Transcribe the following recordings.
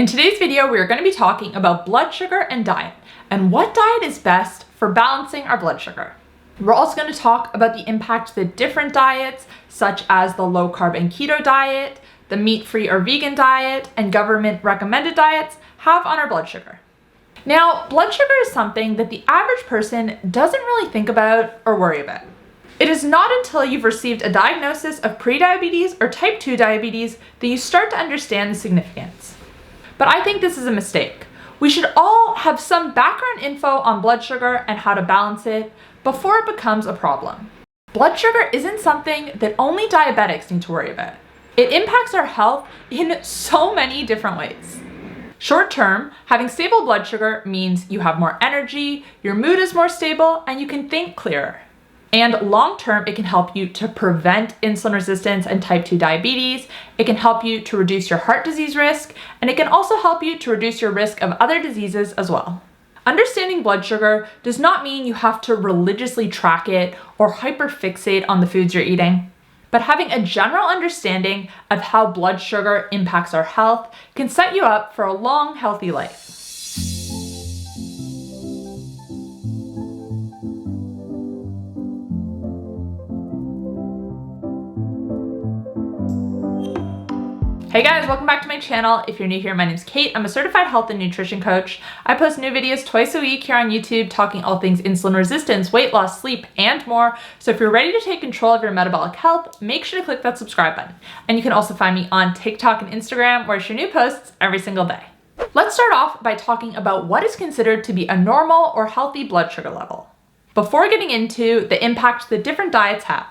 today's video, we are going to be talking about blood sugar and diet, and what diet is best for balancing our blood sugar. We're also going to talk about the impact that different diets, such as the low carb and keto diet, the meat-free or vegan diet, and government recommended diets have on our blood sugar. Now, blood sugar is something that the average person doesn't really think about or worry about. It is not until you've received a diagnosis of prediabetes or type 2 diabetes that you start to understand the significance. But I think this is a mistake. We should all have some background info on blood sugar and how to balance it before it becomes a problem. Blood sugar isn't something that only diabetics need to worry about. It impacts our health in so many different ways. Short term, having stable blood sugar means you have more energy, your mood is more stable, and you can think clearer. And long term, it can help you to prevent insulin resistance and type 2 diabetes. It can help you to reduce your heart disease risk, and it can also help you to reduce your risk of other diseases as well. Understanding blood sugar does not mean you have to religiously track it or hyperfixate on the foods you're eating, but having a general understanding of how blood sugar impacts our health can set you up for a long, healthy life. Hey guys, welcome back to my channel. If you're new here, my name's Kate. I'm a certified health and nutrition coach. I post new videos twice a week here on YouTube talking all things insulin resistance, weight loss, sleep, and more. So if you're ready to take control of your metabolic health, make sure to click that subscribe button. And you can also find me on TikTok and Instagram where I share new posts every single day. Let's start off by talking about what is considered to be a normal or healthy blood sugar level, before getting into the impact that different diets have.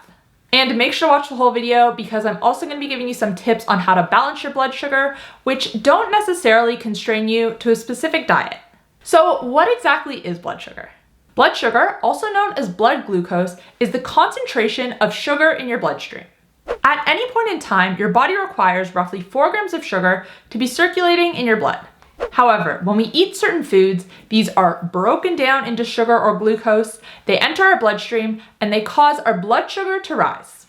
And make sure to watch the whole video because I'm also going to be giving you some tips on how to balance your blood sugar, which don't necessarily constrain you to a specific diet. So what exactly is blood sugar? Blood sugar, also known as blood glucose, is the concentration of sugar in your bloodstream. At any point in time, your body requires roughly 4 grams of sugar to be circulating in your blood. However, when we eat certain foods, these are broken down into sugar or glucose, they enter our bloodstream, and they cause our blood sugar to rise.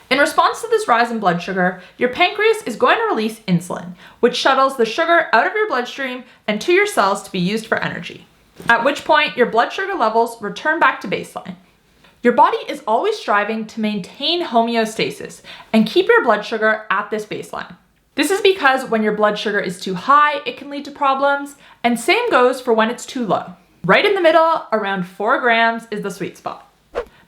In response to this rise in blood sugar, your pancreas is going to release insulin, which shuttles the sugar out of your bloodstream and to your cells to be used for energy, at which point your blood sugar levels return back to baseline. Your body is always striving to maintain homeostasis and keep your blood sugar at this baseline. This is because when your blood sugar is too high, it can lead to problems, and same goes for when it's too low. Right in the middle, around 4 grams is the sweet spot.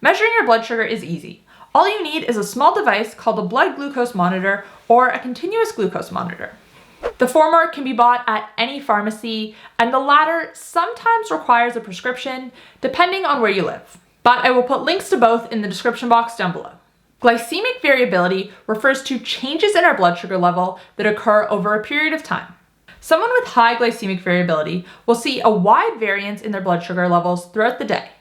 Measuring your blood sugar is easy. All you need is a small device called a blood glucose monitor or a continuous glucose monitor. The former can be bought at any pharmacy, and the latter sometimes requires a prescription, depending on where you live. But I will put links to both in the description box down below. Glycemic variability refers to changes in our blood sugar level that occur over a period of time. Someone with high glycemic variability will see a wide variance in their blood sugar levels throughout the day.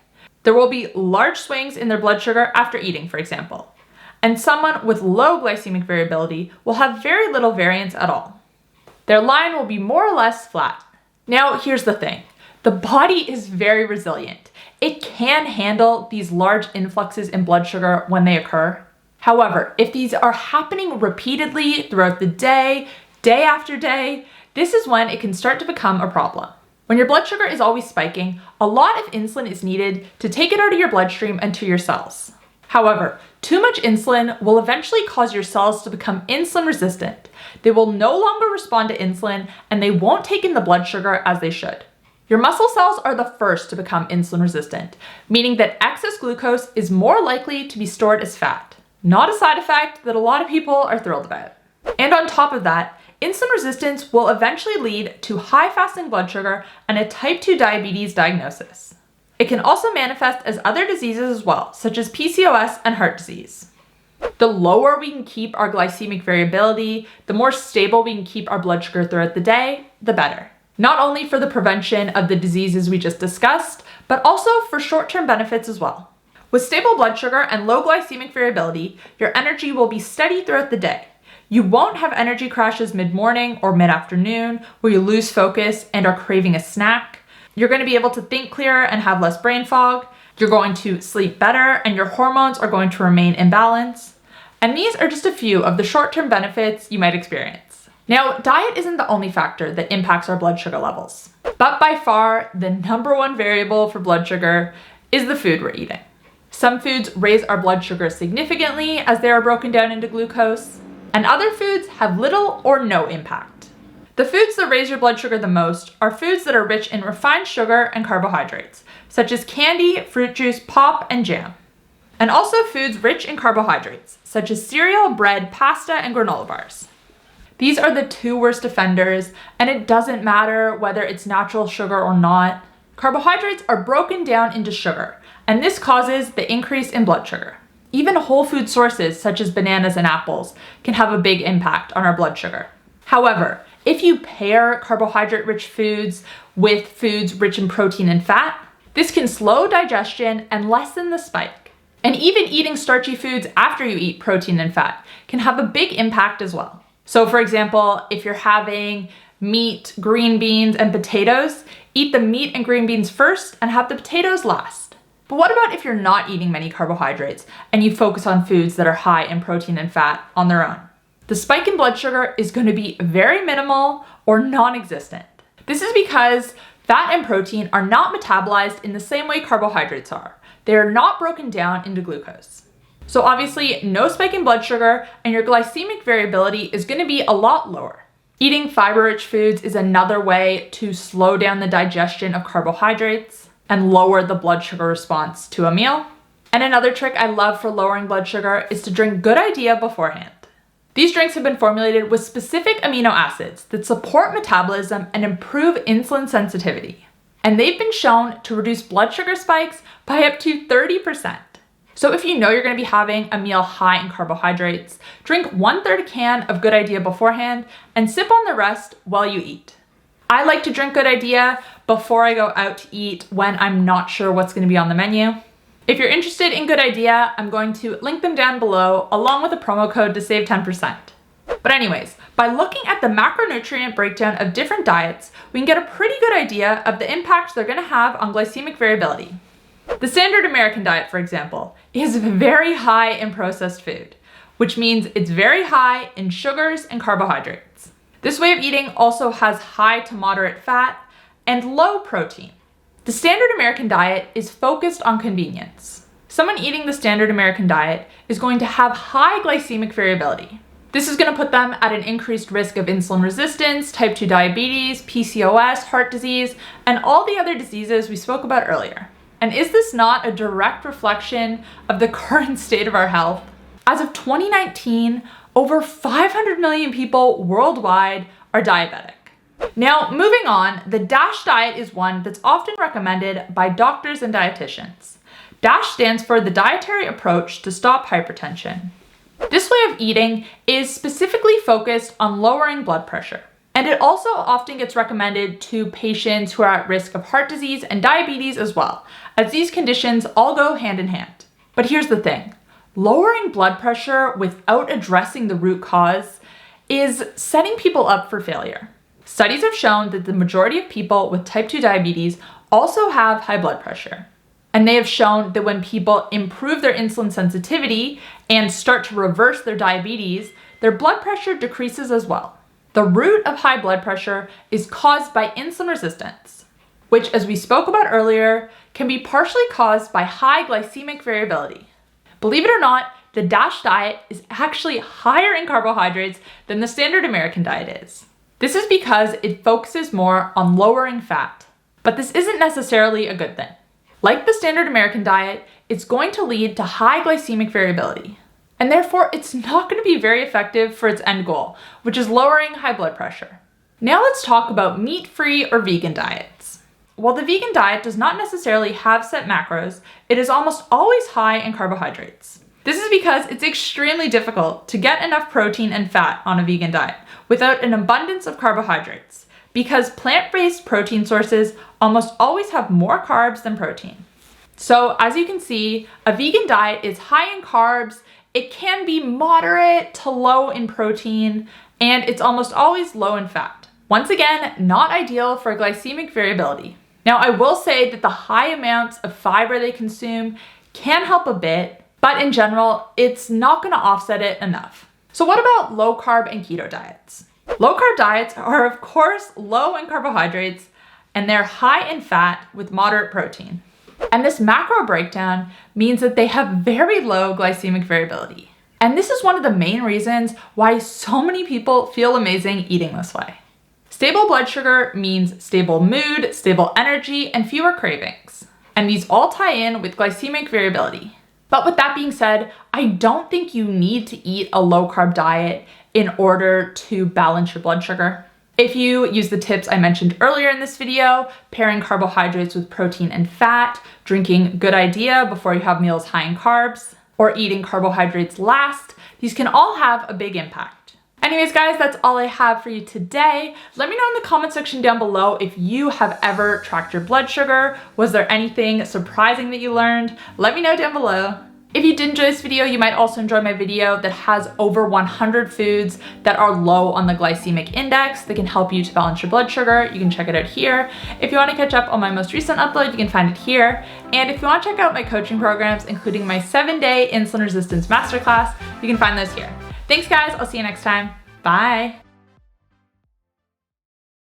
There will be large swings in their blood sugar after eating, for example. And someone with low glycemic variability will have very little variance at all. Their line will be more or less flat. Now, here's the thing. The body is very resilient. It can handle these large influxes in blood sugar when they occur. However, if these are happening repeatedly throughout the day, day after day, this is when it can start to become a problem. When your blood sugar is always spiking, a lot of insulin is needed to take it out of your bloodstream and to your cells. However, too much insulin will eventually cause your cells to become insulin resistant. They will no longer respond to insulin, and they won't take in the blood sugar as they should. Your muscle cells are the first to become insulin resistant, meaning that excess glucose is more likely to be stored as fat. Not a side effect that a lot of people are thrilled about. And on top of that, insulin resistance will eventually lead to high fasting blood sugar and a type 2 diabetes diagnosis. It can also manifest as other diseases as well, such as PCOS and heart disease. The lower we can keep our glycemic variability, the more stable we can keep our blood sugar throughout the day, the better. Not only for the prevention of the diseases we just discussed, but also for short-term benefits as well. With stable blood sugar and low glycemic variability, your energy will be steady throughout the day. You won't have energy crashes mid-morning or mid-afternoon where you lose focus and are craving a snack. You're going to be able to think clearer and have less brain fog. You're going to sleep better and your hormones are going to remain in balance. And these are just a few of the short-term benefits you might experience. Now, diet isn't the only factor that impacts our blood sugar levels, but by far the #1 variable for blood sugar is the food we're eating. Some foods raise our blood sugar significantly as they are broken down into glucose, and other foods have little or no impact. The foods that raise your blood sugar the most are foods that are rich in refined sugar and carbohydrates, such as candy, fruit juice, pop, and jam. And also foods rich in carbohydrates, such as cereal, bread, pasta, and granola bars. These are the 2 worst offenders, and it doesn't matter whether it's natural sugar or not. Carbohydrates are broken down into sugar, and this causes the increase in blood sugar. Even whole food sources such as bananas and apples can have a big impact on our blood sugar. However, if you pair carbohydrate-rich foods with foods rich in protein and fat, this can slow digestion and lessen the spike. And even eating starchy foods after you eat protein and fat can have a big impact as well. So for example, if you're having meat, green beans, and potatoes, eat the meat and green beans first and have the potatoes last. But what about if you're not eating many carbohydrates and you focus on foods that are high in protein and fat on their own? The spike in blood sugar is going to be very minimal or non-existent. This is because fat and protein are not metabolized in the same way carbohydrates are. They are not broken down into glucose. So obviously, no spike in blood sugar, and your glycemic variability is going to be a lot lower. Eating fiber-rich foods is another way to slow down the digestion of carbohydrates and lower the blood sugar response to a meal. And another trick I love for lowering blood sugar is to drink Good Idea beforehand. These drinks have been formulated with specific amino acids that support metabolism and improve insulin sensitivity. And they've been shown to reduce blood sugar spikes by up to 30%. So if you know you're going to be having a meal high in carbohydrates, drink 1/3 can of Good Idea beforehand and sip on the rest while you eat. I like to drink Good Idea before I go out to eat when I'm not sure what's going to be on the menu. If you're interested in Good Idea, I'm going to link them down below along with a promo code to save 10%. But anyways, by looking at the macronutrient breakdown of different diets, we can get a pretty good idea of the impact they're going to have on glycemic variability. The standard American diet, for example, is very high in processed food, which means it's very high in sugars and carbohydrates. This way of eating also has high to moderate fat and low protein. The standard American diet is focused on convenience. Someone eating the standard American diet is going to have high glycemic variability. This is going to put them at an increased risk of insulin resistance, type 2 diabetes, PCOS, heart disease, and all the other diseases we spoke about earlier. And is this not a direct reflection of the current state of our health? As of 2019, over 500 million people worldwide are diabetic. Now, moving on, the DASH diet is one that's often recommended by doctors and dietitians. DASH stands for the Dietary Approach to Stop Hypertension. This way of eating is specifically focused on lowering blood pressure. And it also often gets recommended to patients who are at risk of heart disease and diabetes as well, as these conditions all go hand in hand. But here's the thing, lowering blood pressure without addressing the root cause is setting people up for failure. Studies have shown that the majority of people with type 2 diabetes also have high blood pressure. And they have shown that when people improve their insulin sensitivity and start to reverse their diabetes, their blood pressure decreases as well. The root of high blood pressure is caused by insulin resistance, which, as we spoke about earlier, can be partially caused by high glycemic variability. Believe it or not, the DASH diet is actually higher in carbohydrates than the standard American diet is. This is because it focuses more on lowering fat, but this isn't necessarily a good thing. Like the standard American diet, it's going to lead to high glycemic variability. And therefore, it's not going to be very effective for its end goal, which is lowering high blood pressure. Now let's talk about meat-free or vegan diets. While the vegan diet does not necessarily have set macros, it is almost always high in carbohydrates. This is because it's extremely difficult to get enough protein and fat on a vegan diet without an abundance of carbohydrates, because plant-based protein sources almost always have more carbs than protein. So as you can see, a vegan diet is high in carbs, it can be moderate to low in protein, and it's almost always low in fat. Once again, not ideal for glycemic variability. Now, I will say that the high amounts of fiber they consume can help a bit, but in general, it's not going to offset it enough. So what about low carb and keto diets? Low carb diets are of course low in carbohydrates and they're high in fat with moderate protein. And this macro breakdown means that they have very low glycemic variability. And this is one of the main reasons why so many people feel amazing eating this way. Stable blood sugar means stable mood, stable energy, and fewer cravings. And these all tie in with glycemic variability. But with that being said, I don't think you need to eat a low carb diet in order to balance your blood sugar. If you use the tips I mentioned earlier in this video, pairing carbohydrates with protein and fat, drinking good idea before you have meals high in carbs, or eating carbohydrates last, these can all have a big impact. Anyways, guys, that's all I have for you today. Let me know in the comment section down below if you have ever tracked your blood sugar. Was there anything surprising that you learned? Let me know down below. If you did enjoy this video, you might also enjoy my video that has over 100 foods that are low on the glycemic index that can help you to balance your blood sugar. You can check it out here. If you want to catch up on my most recent upload, you can find it here. And if you want to check out my coaching programs, including my 7-day insulin resistance masterclass, you can find those here. Thanks guys, I'll see you next time. Bye.